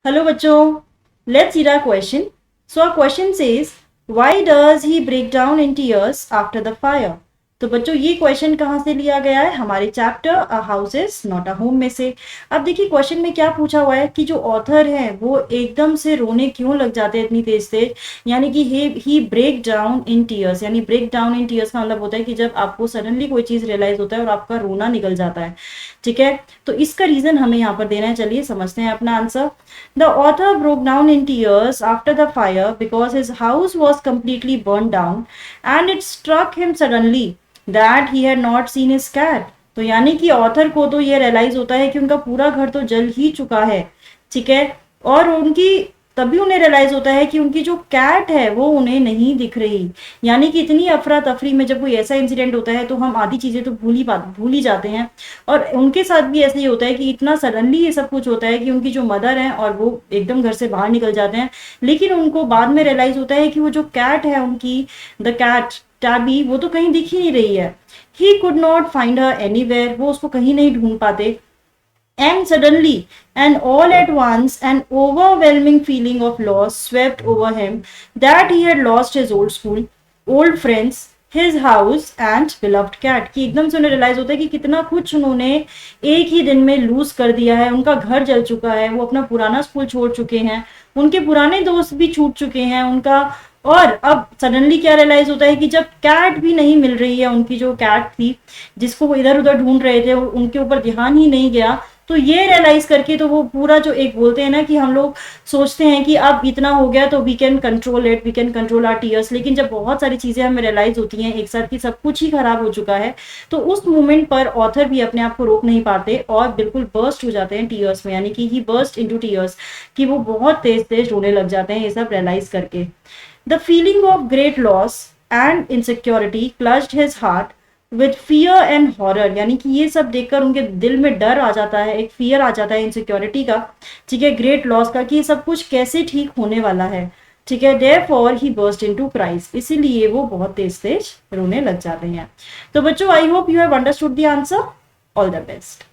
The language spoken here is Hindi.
Hello बच्चों, let's read our question. So our question says, why does he break down in tears after the fire? तो बच्चों ये क्वेश्चन कहाँ से लिया गया है? हमारे chapter a house is not a home में से। अब देखिए क्वेश्चन में क्या पूछा हुआ है कि जो ऑथर है वो एकदम से रोने क्यों लग जाते हैं इतनी तेज तेज, यानी कि ही ब्रेक डाउन इन टीयर्स। यानी ब्रेक डाउन इन टीयर्स का मतलब होता है कि जब आपको सडनली कोई चीज रियलाइज होता है और आपका रोना निकल जाता है। ठीक है, तो इसका रीजन हमें यहाँ पर देना है। चलिए समझते हैं अपना answer. The author broke down in tears after the fire because his house was completely burned down and it struck him suddenly that he had not seen his cat. तो यानी कि ऑथर को तो ये रियलाइज होता है कि उनका पूरा घर तो जल ही चुका है। ठीक है, और उनकी तभी उन्हें रियलाइज होता है कि उनकी जो कैट है वो उन्हें नहीं दिख रही। यानी कि इतनी अफरा तफरी में जब कोई ऐसा इंसिडेंट होता है तो हम आधी चीजें तो भूल ही जाते हैं। और उनके साथ भी ऐसे ही होता है कि इतना सडनली ये सब कुछ होता है कि उनकी जो मदर है और वो एकदम घर से बाहर निकल जाते हैं, लेकिन उनको बाद में रियलाइज होता है कि वो जो कैट है उनकी, द कैट टैबी, वो तो कहीं दिख ही नहीं रही है। He could not find her anywhere, वो उसको कहीं नहीं ढूंढ पाते। And suddenly, and all at once, an overwhelming feeling of loss swept over him, that he had lost his old school, old friends, his house and beloved cat। कि एकदम से उन्हें रियलाइज होता है कि कितना कुछ उन्होंने एक ही दिन में लूज कर दिया है। उनका घर जल चुका है, वो अपना पुराना स्कूल छोड़ चुके हैं, उनके पुराने दोस्त भी छूट चुके हैं उनका। और अब सडनली क्या रियलाइज होता है कि जब कैट भी नहीं मिल रही है, उनकी जो कैट थी जिसको वो इधर उधर ढूंढ रहे थे उनके ऊपर ध्यान ही नहीं गया। तो ये रियलाइज करके तो वो पूरा जो एक बोलते हैं ना कि हम लोग सोचते हैं कि अब इतना हो गया तो we can control it, we can control our tears, लेकिन जब बहुत सारी चीजें हमें रियलाइज होती हैं एक साथ कि सब कुछ ही खराब हो चुका है, तो उस मोमेंट पर ऑथर भी अपने आप को रोक नहीं पाते और बिल्कुल बर्स्ट हो जाते हैं टीयर्स में। यानी कि ही बर्स्ट इनटू टीयर्स, कि वो बहुत तेज तेज रोने लग जाते हैं ये सब रियलाइज करके। The feeling of great loss and insecurity clutched his heart with fear and horror. यानी कि ये सब देखकर उनके दिल में डर आ जाता है, एक फियर आ जाता है इनसिक्योरिटी का, ठीक है, ग्रेट लॉस का, कि ये सब कुछ कैसे ठीक होने वाला है। ठीक है, देयरफॉर ही बर्स्ट इनटू क्राइज, इसीलिए वो बहुत तेज तेज रोने लग जाते हैं। तो बच्चों, I hope you have understood the answer. All the best.